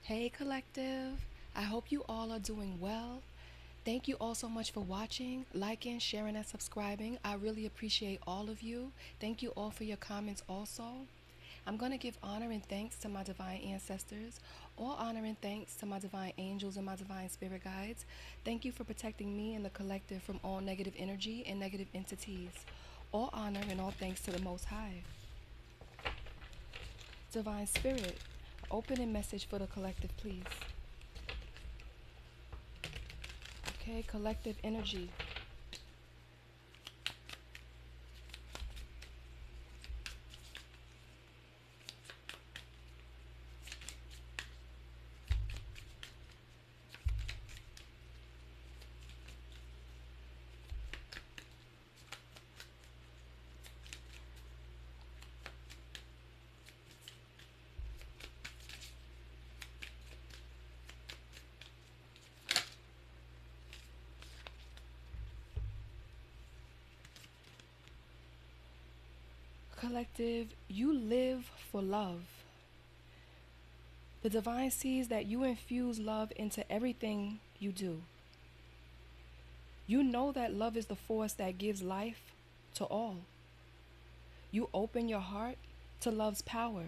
Hey, collective. I hope you all are doing well. Thank you all so much for watching, liking, sharing, and subscribing. I really appreciate all of you. Thank you all for your comments also. I'm going to give honor and thanks to my divine ancestors, all honor and thanks to my divine angels and my divine spirit guides. Thank you for protecting me and the collective from all negative energy and negative entities. All honor and all thanks to the Most High. Divine Spirit, open a message for the collective, please. Okay, collective energy. Collective, you live for love. The divine sees that you infuse love into everything you do. You know that love is the force that gives life to all. You open your heart to love's power,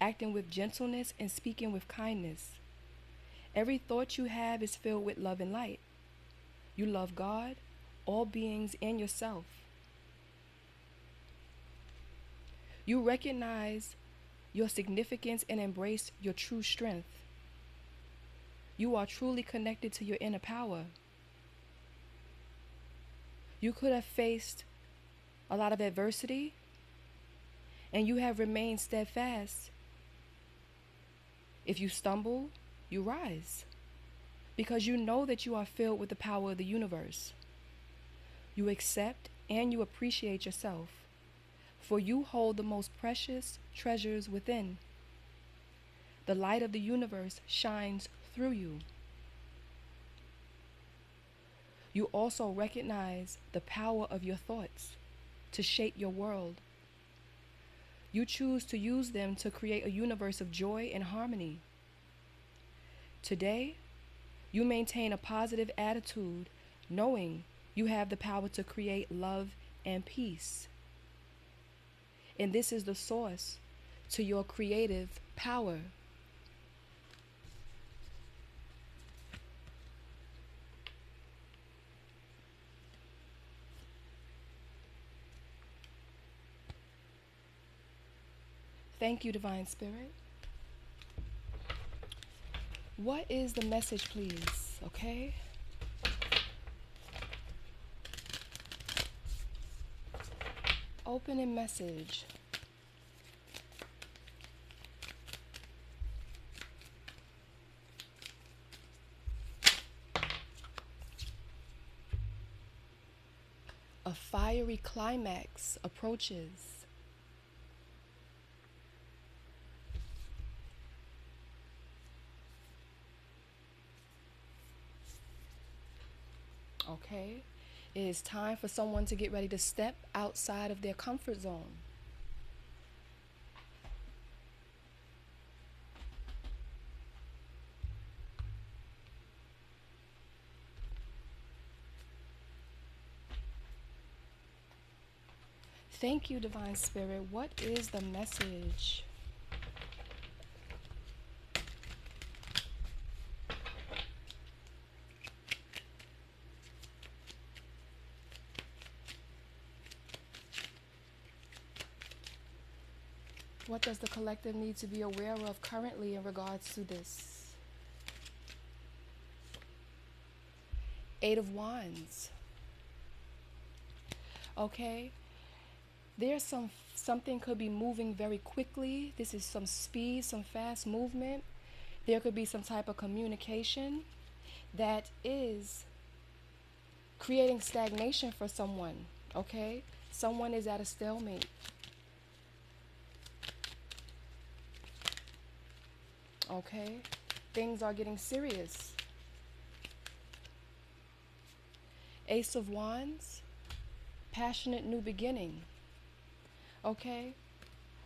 acting with gentleness and speaking with kindness. Every thought you have is filled with love and light. You love God, all beings, and yourself. You recognize your significance and embrace your true strength. You are truly connected to your inner power. You could have faced a lot of adversity, and you have remained steadfast. If you stumble, you rise, because you know that you are filled with the power of the universe. You accept and you appreciate yourself, for you hold the most precious treasures within. The light of the universe shines through you. You also recognize the power of your thoughts to shape your world. You choose to use them to create a universe of joy and harmony. Today, you maintain a positive attitude, knowing you have the power to create love and peace. And this is the source to your creative power. Thank you, Divine Spirit. What is the message, please? Okay? Open a message. A fiery climax approaches. Okay? It is time for someone to get ready to step outside of their comfort zone. Thank you, Divine Spirit. What is the message? What does the collective need to be aware of currently in regards to this? Eight of Wands. Okay? There's something could be moving very quickly. This is some speed, some fast movement. There could be some type of communication that is creating stagnation for someone. Okay? Someone is at a stalemate. Okay? Things are getting serious. Ace of Wands, passionate new beginning. Okay?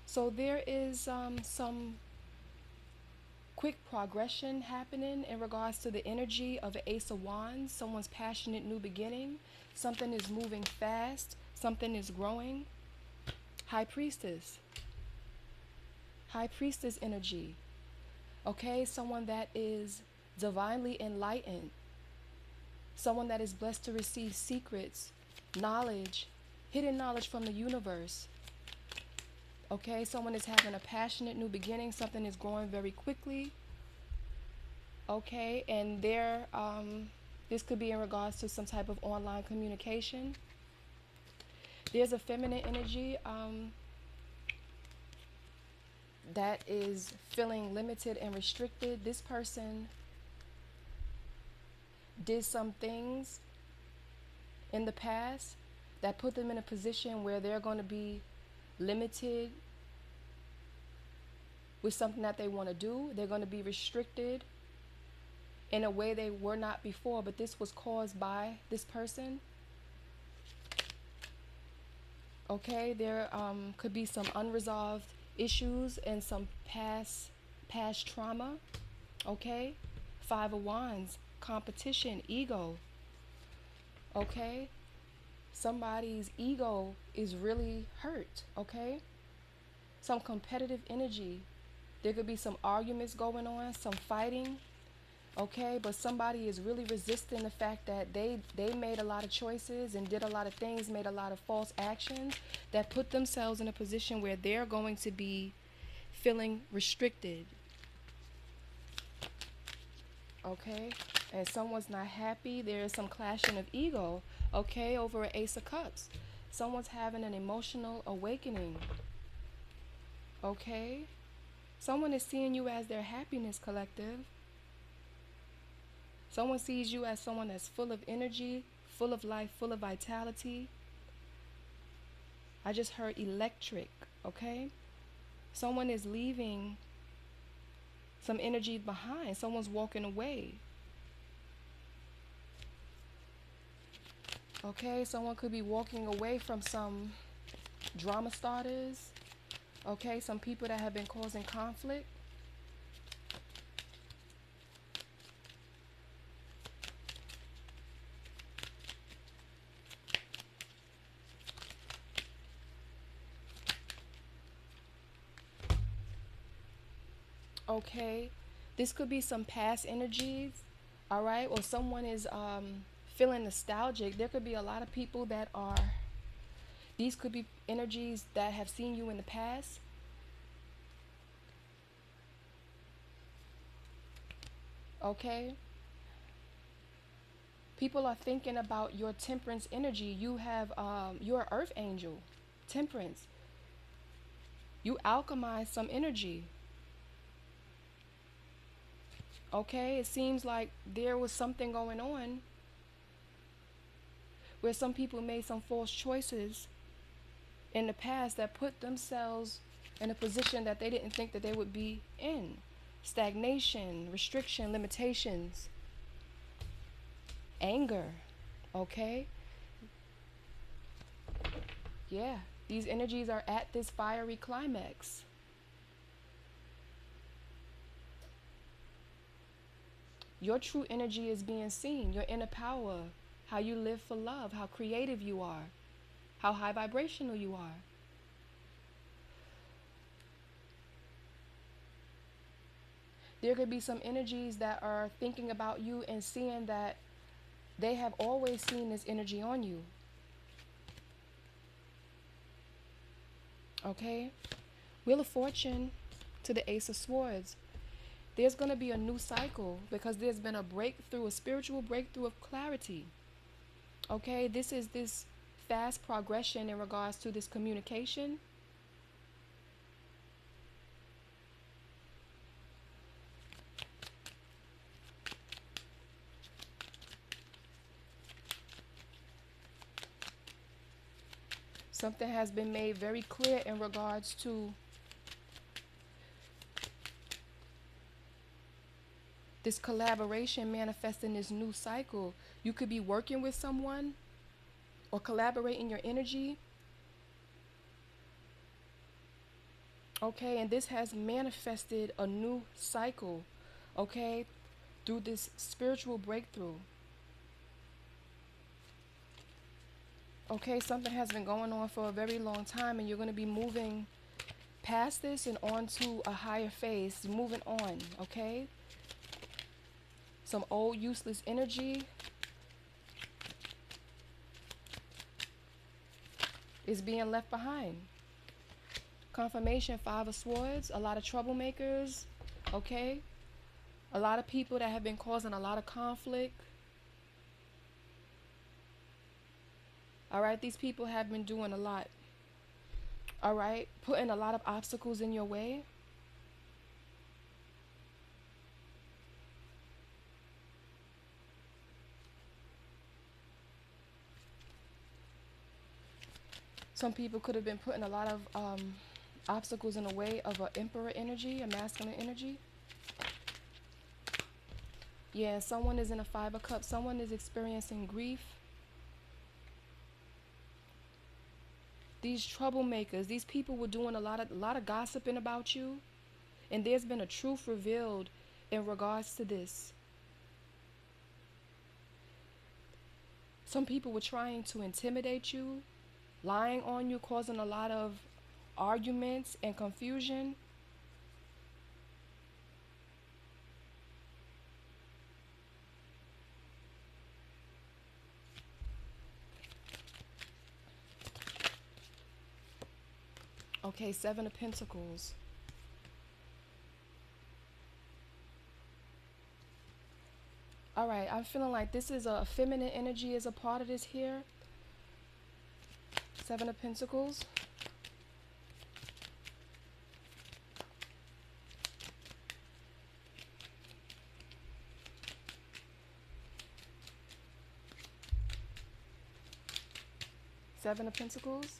So there is some quick progression happening in regards to the energy of an Ace of Wands, someone's passionate new beginning. Something is moving fast, something is growing. High Priestess. High Priestess energy. Okay, someone that is divinely enlightened. Someone that is blessed to receive secrets, knowledge, hidden knowledge from the universe. Okay, someone is having a passionate new beginning. Something is growing very quickly. Okay, and this could be in regards to some type of online communication. There's a feminine energy that is feeling limited and restricted. This person did some things in the past that put them in a position where they're going to be limited with something that they want to do. They're going to be restricted in a way they were not before, but this was caused by this person. Okay, there could be some unresolved issues and some past trauma. Okay, Five of Wands, competition, ego. Okay, somebody's ego is really hurt. Okay, some competitive energy. There could be some arguments going on, some fighting. Okay, but somebody is really resisting the fact that they made a lot of choices and did a lot of things, made a lot of false actions that put themselves in a position where they're going to be feeling restricted. Okay, and someone's not happy. There is some clashing of ego. Okay, over an Ace of Cups. Someone's having an emotional awakening. Okay, someone is seeing you as their happiness collective. Someone sees you as someone that's full of energy, full of life, full of vitality. I just heard electric, okay? Someone is leaving some energy behind. Someone's walking away. Okay, someone could be walking away from some drama starters. Okay, some people that have been causing conflict. Okay, this could be some past energies, all right, or someone is feeling nostalgic. There could be a lot of people that are, these could be energies that have seen you in the past. Okay, people are thinking about your temperance energy. You have your earth angel, temperance. You alchemize some energy. Okay, it seems like there was something going on where some people made some false choices in the past that put themselves in a position that they didn't think that they would be in. Stagnation, restriction, limitations, anger. Okay, yeah, these energies are at this fiery climax. Your true energy is being seen, your inner power, how you live for love, how creative you are, how high vibrational you are. There could be some energies that are thinking about you and seeing that they have always seen this energy on you. Okay? Wheel of Fortune to the Ace of Swords. There's going to be a new cycle because there's been a breakthrough, a spiritual breakthrough of clarity. Okay, this is this fast progression in regards to this communication. Something has been made very clear in regards to this collaboration manifesting this new cycle. You could be working with someone or collaborating your energy. Okay, and this has manifested a new cycle. okay, through this spiritual breakthrough. Okay, something has been going on for a very long time, and you're going to be moving past this and on to a higher phase, moving on, okay? Some old useless energy is being left behind. Confirmation, Five of Swords, a lot of troublemakers, okay? A lot of people that have been causing a lot of conflict. All right, these people have been doing a lot. All right, putting a lot of obstacles in your way. Some people could have been putting a lot of obstacles in the way of an emperor energy, a masculine energy. Yeah, someone is in a Five of Cups. Someone is experiencing grief. These troublemakers, these people were doing a lot of gossiping about you, and there's been a truth revealed in regards to this. Some people were trying to intimidate you, lying on you, causing a lot of arguments and confusion. Okay, Seven of Pentacles. All right, I'm feeling like this is a feminine energy is a part of this here. Seven of Pentacles. Seven of Pentacles.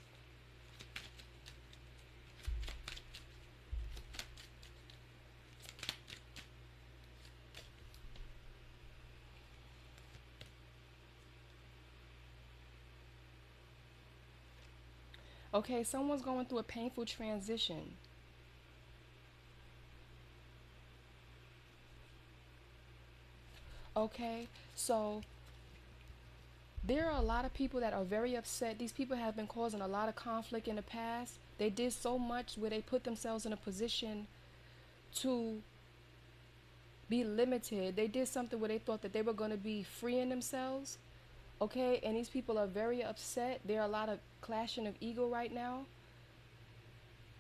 Okay, someone's going through a painful transition. Okay, so there are a lot of people that are very upset. These people have been causing a lot of conflict in the past. They did so much where they put themselves in a position to be limited. They did something where they thought that they were going to be freeing themselves. Okay, and these people are very upset. There are a lot of clashing of ego right now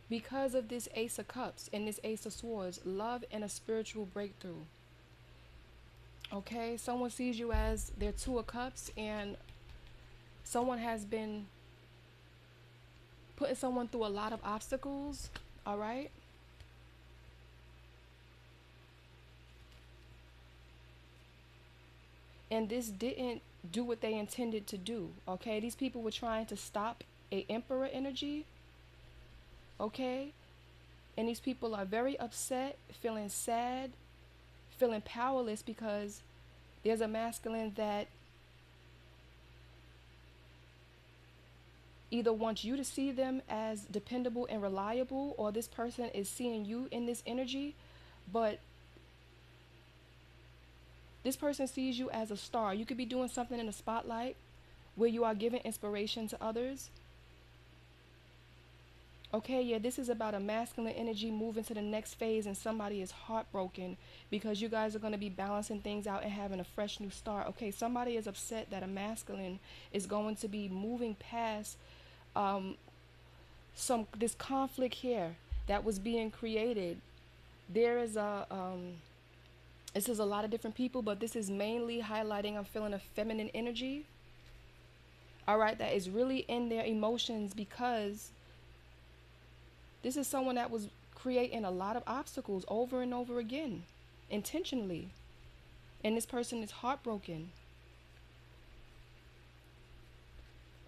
because of this Ace of Cups and this Ace of Swords, love and a spiritual breakthrough. Okay, someone sees you as their Two of Cups, and someone has been putting someone through a lot of obstacles. All right, and this didn't do what they intended to do. Okay, these people were trying to stop a emperor energy. Okay, and these people are very upset, feeling sad, feeling powerless because there's a masculine that either wants you to see them as dependable and reliable, or this person is seeing you in this energy, but this person sees you as a star. You could be doing something in the spotlight where you are giving inspiration to others. Okay, yeah, this is about a masculine energy moving to the next phase, and somebody is heartbroken because you guys are going to be balancing things out and having a fresh new start. Okay, somebody is upset that a masculine is going to be moving past some this conflict here that was being created. There is a this is a lot of different people, but this is mainly highlighting, I'm feeling a feminine energy. All right, that is really in their emotions because this is someone that was creating a lot of obstacles over and over again, intentionally. And this person is heartbroken.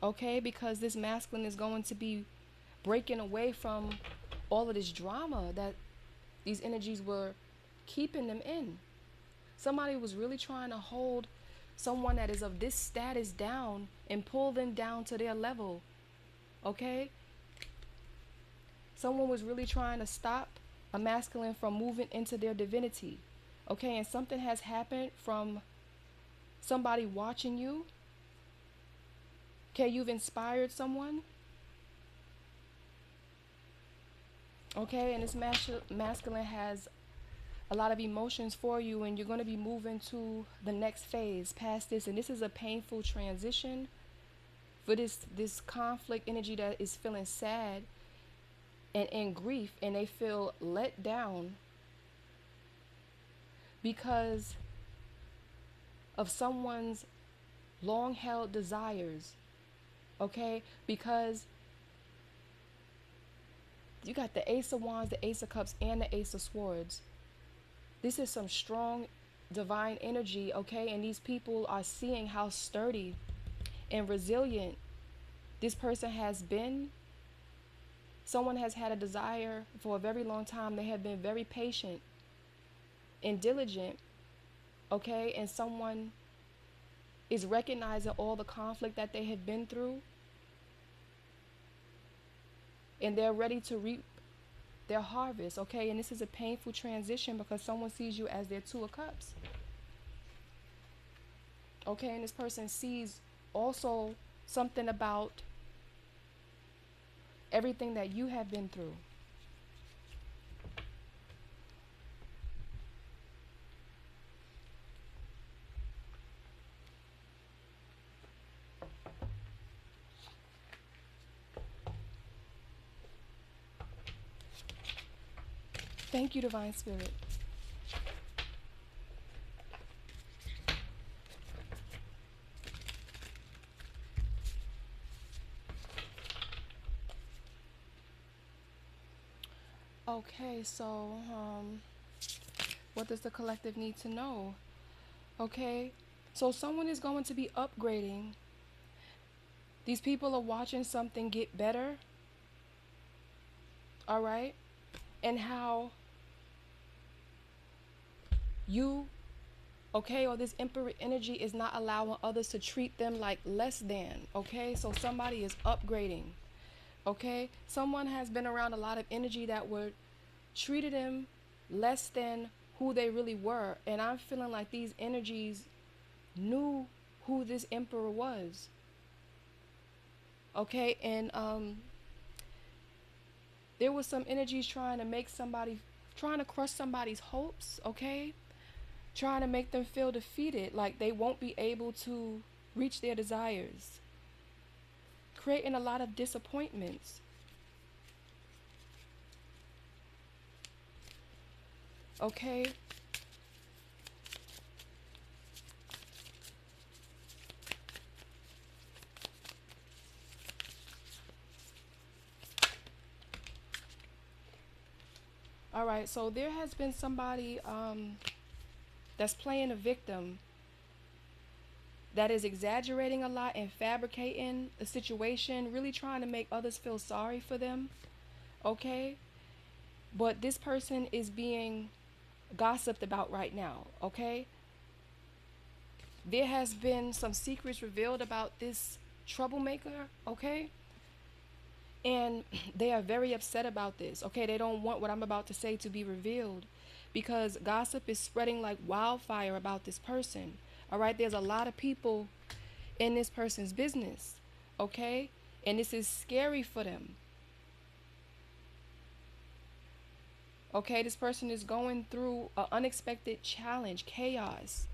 Okay, because this masculine is going to be breaking away from all of this drama that these energies were keeping them in. Somebody was really trying to hold someone that is of this status down and pull them down to their level. Okay? Someone was really trying to stop a masculine from moving into their divinity. Okay, and something has happened from somebody watching you. Okay, you've inspired someone. Okay, and this masculine has a lot of emotions for you, and you're going to be moving to the next phase past this, and this is a painful transition for this conflict energy that is feeling sad and in grief, and they feel let down because of someone's long held desires. Okay, because you got the Ace of Wands, the Ace of Cups, and the Ace of Swords. This is some strong divine energy, okay? And these people are seeing how sturdy and resilient this person has been. Someone has had a desire for a very long time. They have been very patient and diligent, okay? And someone is recognizing all the conflict that they have been through, and they're ready to reap their harvest, okay? And this is a painful transition because someone sees you as their Two of Cups, okay? And this person sees also something about everything that you have been through. Thank you, Divine Spirit. Okay, so what does the collective need to know? Okay, so someone is going to be upgrading. These people are watching something get better, all right? And how you, okay, or this emperor energy is not allowing others to treat them like less than, okay? So somebody is upgrading, okay? Someone has been around a lot of energy that would treated them less than who they really were. And I'm feeling like these energies knew who this emperor was. Okay, and there was some energies trying to make somebody, trying to crush somebody's hopes, okay? Trying to make them feel defeated, like they won't be able to reach their desires. Creating a lot of disappointments. Okay? All right, so there has been somebody that's playing a victim, that is exaggerating a lot and fabricating a situation, really trying to make others feel sorry for them, okay? But this person is being gossiped about right now, okay? There has been some secrets revealed about this troublemaker, okay? And they are very upset about this, okay? They don't want what I'm about to say to be revealed because gossip is spreading like wildfire about this person, all right? There's a lot of people in this person's business, okay? And this is scary for them. Okay, this person is going through an unexpected challenge, chaos.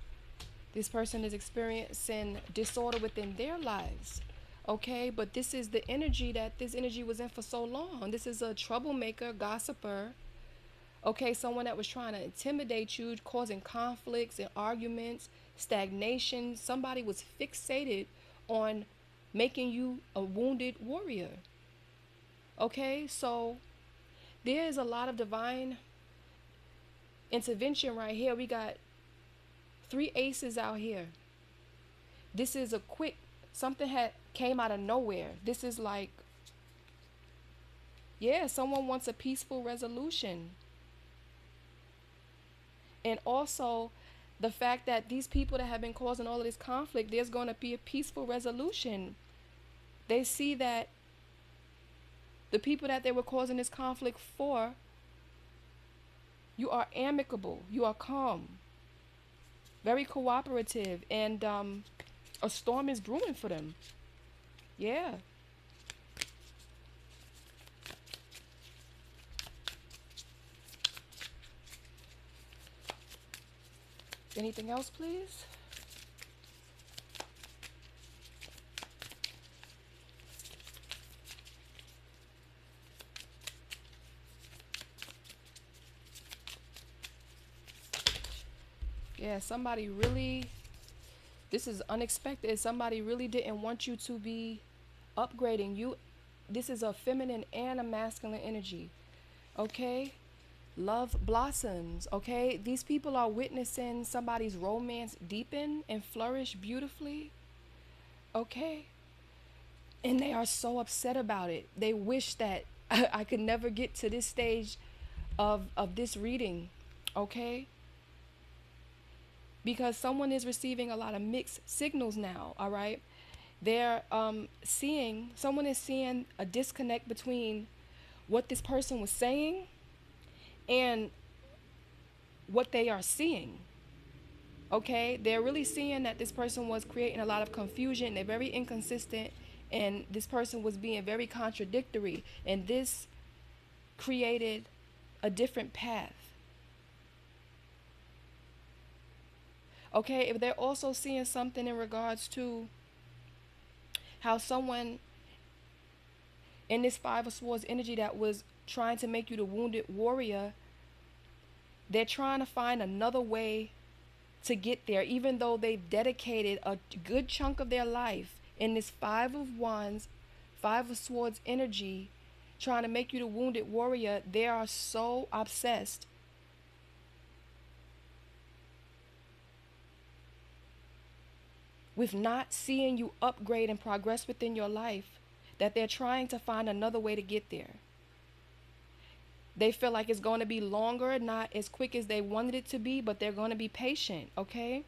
This person is experiencing disorder within their lives. Okay, but this is the energy that this energy was in for so long. This is a troublemaker, gossiper. Okay, someone that was trying to intimidate you, causing conflicts and arguments, stagnation. Somebody was fixated on making you a wounded warrior. Okay, so there is a lot of divine intervention right here. We got 3 aces out here. This is a quick, something had came out of nowhere. This is like, yeah, someone wants a peaceful resolution. And also the fact that these people that have been causing all of this conflict, there's going to be a peaceful resolution. They see that the people that they were causing this conflict for, you are amicable, you are calm. very cooperative, and a storm is brewing for them. Yeah. Anything else, please? Yeah, somebody really, this is unexpected. Somebody really didn't want you to be upgrading. You, this is a feminine and a masculine energy. Okay? Love blossoms. Okay? These people are witnessing somebody's romance deepen and flourish beautifully. Okay? And they are so upset about it. They wish that I could never get to this stage of this reading. Okay? Because someone is receiving a lot of mixed signals now. All right, they're seeing, someone is seeing a disconnect between what this person was saying and what they are seeing. Okay, they're really seeing that this person was creating a lot of confusion. They're very inconsistent, and this person was being very contradictory, and this created a different path. Okay, if they're also seeing something in regards to how someone in this Five of Swords energy that was trying to make you the wounded warrior, they're trying to find another way to get there, even though they've dedicated a good chunk of their life in this Five of Wands, Five of Swords energy, trying to make you the wounded warrior. They are so obsessed with not seeing you upgrade and progress within your life that they're trying to find another way to get there. They feel like it's going to be longer, not as quick as they wanted it to be, but they're going to be patient, okay?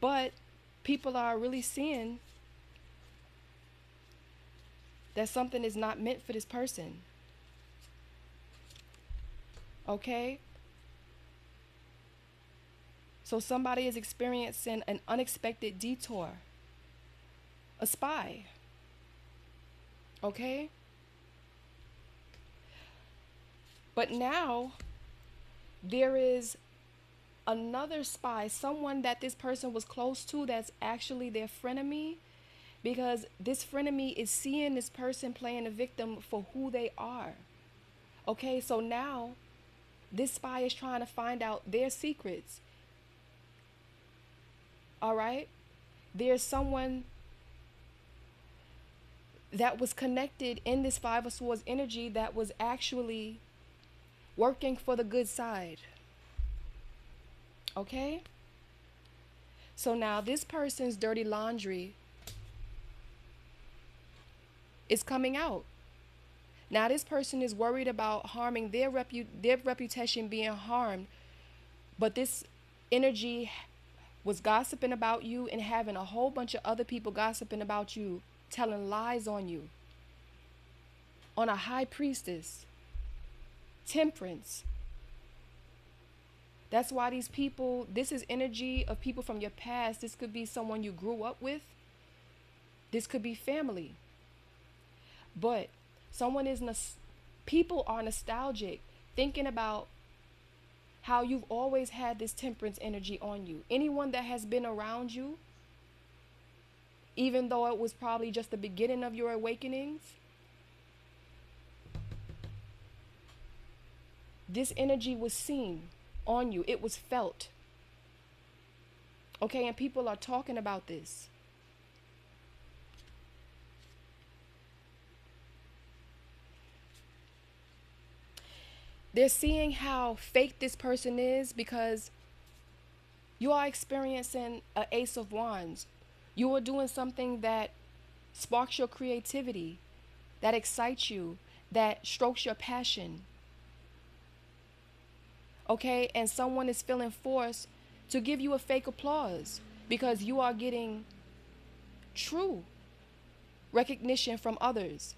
But people are really seeing that something is not meant for this person, okay? So somebody is experiencing an unexpected detour, a spy, okay? But now there is another spy, someone that this person was close to that's actually their frenemy, because this frenemy is seeing this person playing the victim for who they are. Okay, so now this spy is trying to find out their secrets. All right? There's someone that was connected in this Five of Swords energy that was actually working for the good side. Okay? So now this person's dirty laundry is coming out. Now this person is worried about harming their reputation being harmed, but this energy was gossiping about you and having a whole bunch of other people gossiping about you, telling lies on you. On a high priestess, temperance. That's why these people, this is energy of people from your past. This could be someone you grew up with. This could be family. But someone is, people are nostalgic, thinking about how you've always had this temperance energy on you. Anyone that has been around you, even though it was probably just the beginning of your awakenings, this energy was seen on you. It was felt. Okay, and people are talking about this. They're seeing how fake this person is because you are experiencing an Ace of Wands. You are doing something that sparks your creativity, that excites you, that strokes your passion. Okay, and someone is feeling forced to give you a fake applause because you are getting true recognition from others.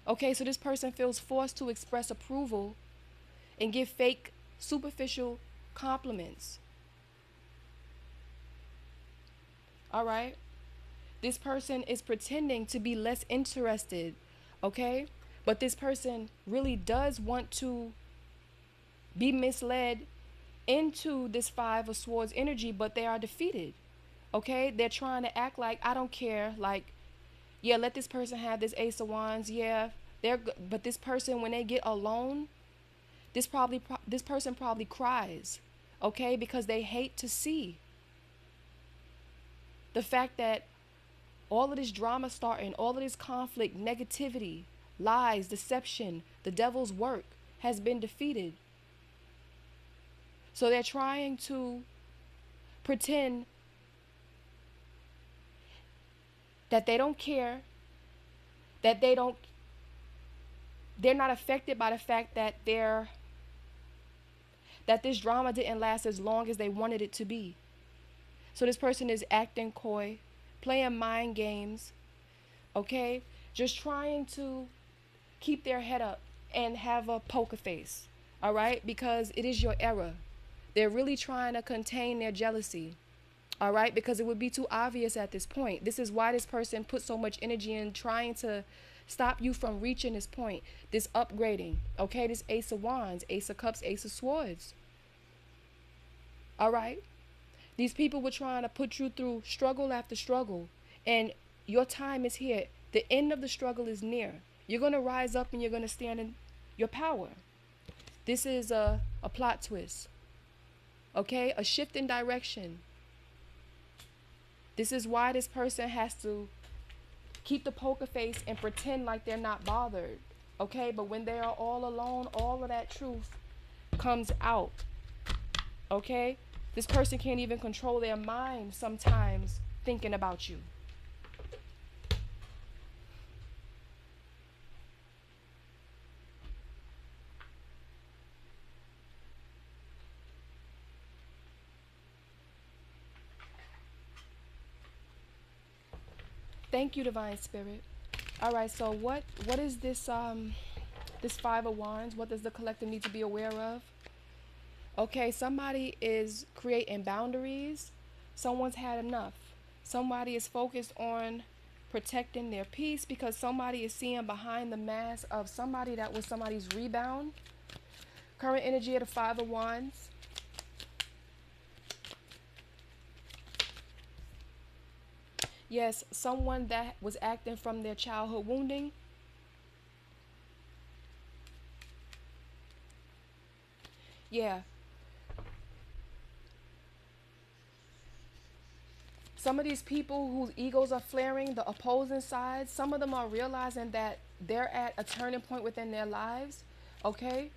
Okay, so this person feels forced to express approval and give fake, superficial compliments. All right? This person is pretending to be less interested, okay? But this person really does want to be misled into this Five of Swords energy, but they are defeated, okay? They're trying to act like, I don't care, like, yeah, let this person have this Ace of Wands, yeah, but this person, when they get alone, this person probably cries, okay? Because they hate to see the fact that all of this drama starting, all of this conflict, negativity, lies, deception, the devil's work has been defeated. So they're trying to pretend that they don't care, that they're not affected by the fact that that this drama didn't last as long as they wanted it to be. So this person is acting coy, playing mind games, okay? Just trying to keep their head up and have a poker face, all right? Because it is your era. They're really trying to contain their jealousy, all right? Because it would be too obvious at this point. This is why this person put so much energy in trying to stop you from reaching this point, this upgrading, okay? This Ace of Wands, Ace of Cups, Ace of Swords, all right? These people were trying to put you through struggle after struggle, and your time is here. The end of the struggle is near. You're going to rise up and you're going to stand in your power. This is a plot twist, okay? A shift in direction. This is why this person has to keep the poker face and pretend like they're not bothered, okay? But when they are all alone, all of that truth comes out, okay? This person can't even control their mind sometimes thinking about you. Thank you, Divine Spirit. All right, so what is this this Five of Wands? What does the collective need to be aware of? Okay, somebody is creating boundaries. Someone's had enough. Somebody is focused on protecting their peace because somebody is seeing behind the mask of somebody that was somebody's rebound. Current energy of the Five of Wands. Yes, someone that was acting from their childhood wounding. Yeah. Some of these people whose egos are flaring, the opposing sides, some of them are realizing that they're at a turning point within their lives, okay?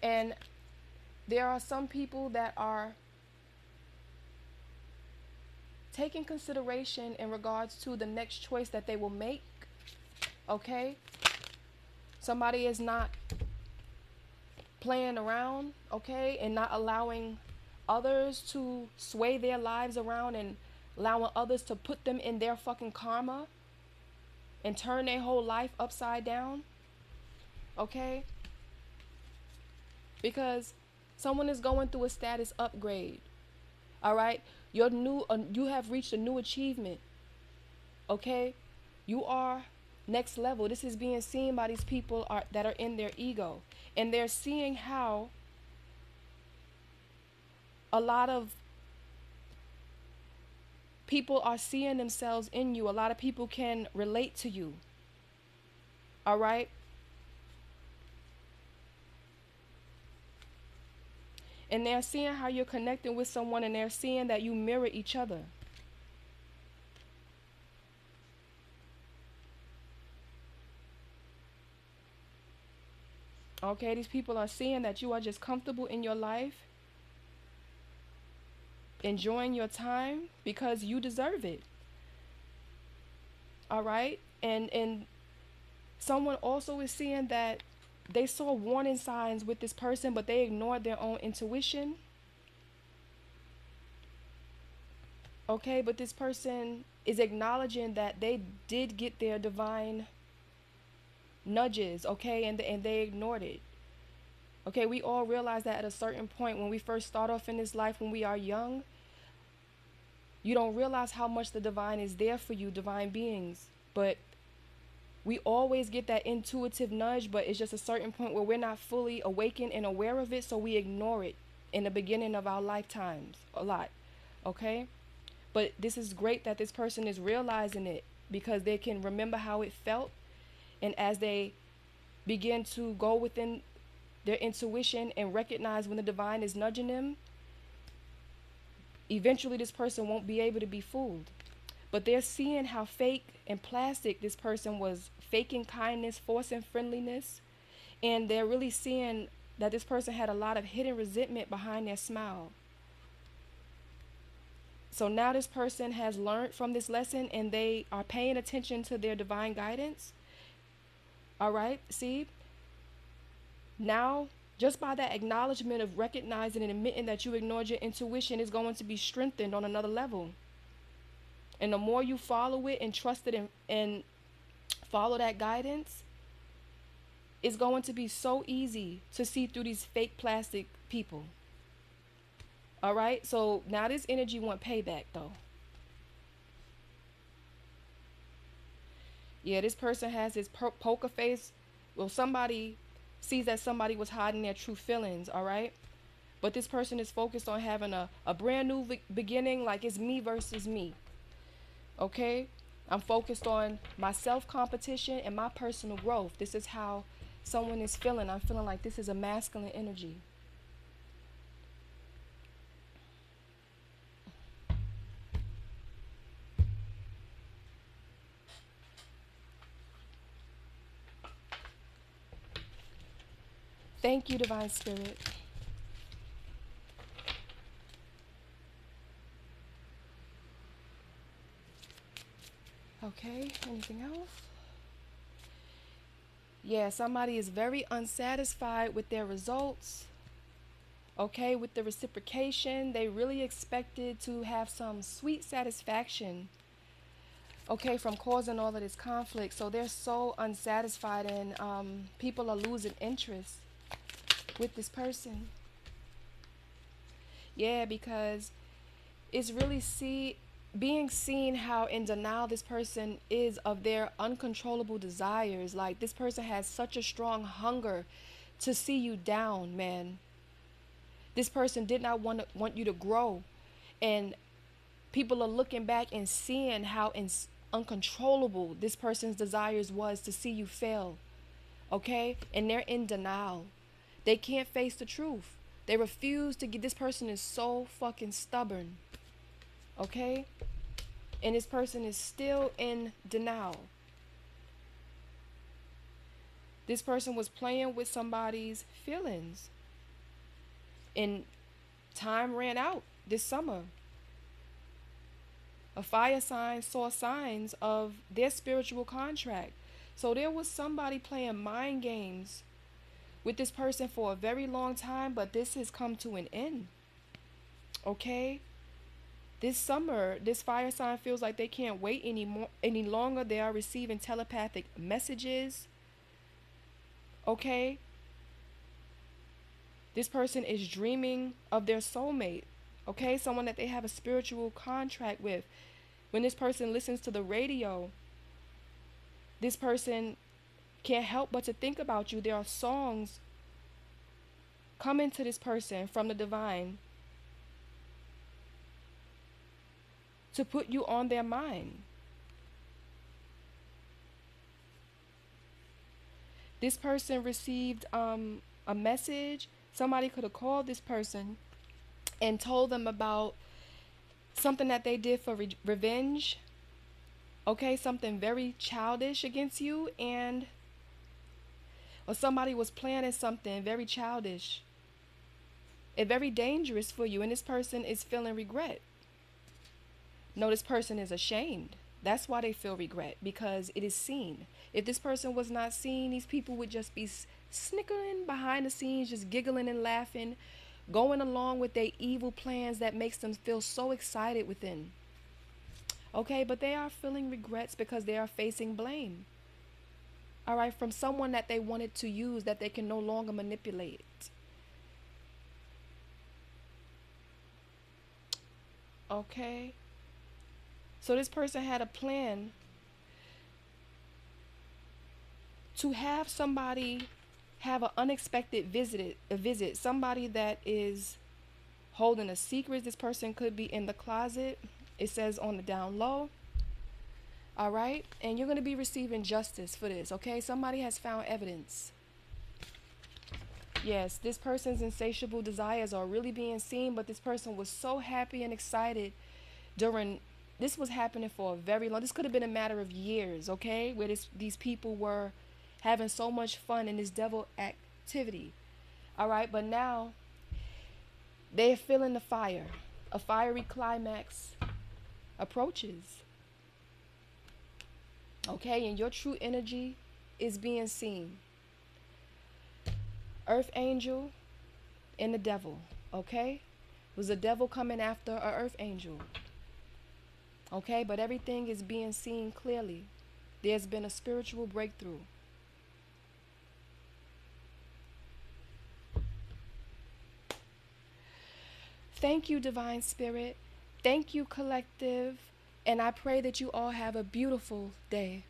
And there are some people that are taking consideration in regards to the next choice that they will make, okay? Somebody is not playing around, okay, and not allowing others to sway their lives around and allowing others to put them in their fucking karma and turn their whole life upside down, okay? Because someone is going through a status upgrade, all right? You have reached a new achievement, okay? You are next level. This is being seen by these people that are in their ego, and they're seeing how a lot of people are seeing themselves in you. A lot of people can relate to you, all right? And they're seeing how you're connecting with someone, and they're seeing that you mirror each other. Okay, these people are seeing that you are just comfortable in your life, enjoying your time because you deserve it. All right? And someone also is seeing that they saw warning signs with this person, but they ignored their own intuition. Okay, but this person is acknowledging that they did get their divine nudges, okay, and they ignored it. Okay, we all realize that at a certain point when we first start off in this life, when we are young, You don't realize how much the divine is there for you, divine beings. But we always get that intuitive nudge, but it's just a certain point where we're not fully awakened and aware of it, so we ignore it in the beginning of our lifetimes a lot. Okay? But this is great that this person is realizing it because they can remember how it felt. And as they begin to go within their intuition and recognize when the divine is nudging them, eventually this person won't be able to be fooled. But they're seeing how fake and plastic this person was, faking kindness, forcing friendliness. And they're really seeing that this person had a lot of hidden resentment behind their smile. So now this person has learned from this lesson and they are paying attention to their divine guidance. All right, see? Now, just by that acknowledgement of recognizing and admitting that you ignored your intuition is going to be strengthened on another level. And the more you follow it and trust it and follow that guidance, it's going to be so easy to see through these fake plastic people. All right? So now this energy want payback though. Yeah, this person has this poker face. Well, somebody sees that somebody was hiding their true feelings, all right? But this person is focused on having a brand new beginning, like it's me versus me. Okay? I'm focused on my self-competition and my personal growth. This is how someone is feeling. I'm feeling like this is a masculine energy. Thank you, Divine Spirit. Okay, anything else? Yeah, somebody is very unsatisfied with their results. Okay, with the reciprocation, they really expected to have some sweet satisfaction, okay, from causing all of this conflict. So they're so unsatisfied, and people are losing interest with this person. Yeah, because it's really being seen how in denial this person is of their uncontrollable desires. Like this person has such a strong hunger to see you down, man. This person did not want you to grow, and people are looking back and seeing how uncontrollable this person's desires was to see you fail. Okay, and they're in denial. They can't face the truth. They refuse to get. This person is so fucking stubborn. Okay, and this person is still in denial. This person was playing with somebody's feelings, and time ran out this summer. A fire sign saw signs of their spiritual contract. So there was somebody playing mind games with this person for a very long time, but this has come to an end. Okay? This summer, this fire sign feels like they can't wait any longer. They are receiving telepathic messages. Okay? This person is dreaming of their soulmate. Okay? Someone that they have a spiritual contract with. When this person listens to the radio, this person can't help but to think about you. There are songs coming to this person from the divine to put you on their mind. This person received a message. Somebody could have called this person and told them about something that they did for revenge. Okay, something very childish against you, or somebody was planning something very childish and very dangerous for you, and this person is feeling regret. No, this person is ashamed. That's why they feel regret, because it is seen. If this person was not seen, these people would just be snickering behind the scenes, just giggling and laughing, going along with their evil plans that makes them feel so excited within. Okay, but they are feeling regrets because they are facing blame. All right, from someone that they wanted to use that they can no longer manipulate. Okay. So this person had a plan to have somebody have an unexpected visit, somebody that is holding a secret. This person could be in the closet. It says on the down low. All right? And you're going to be receiving justice for this, okay? Somebody has found evidence. Yes, this person's insatiable desires are really being seen, but this person was so happy and excited during this was happening for a very long. This could have been a matter of years, okay? Where these people were having so much fun in this devil activity. All right, but now they're feeling the fire. A fiery climax approaches. Okay, and your true energy is being seen. Earth angel and the devil, okay? Was the devil coming after an earth angel? Okay, but everything is being seen clearly. There's been a spiritual breakthrough. Thank you, Divine Spirit. Thank you, Collective. And I pray that you all have a beautiful day.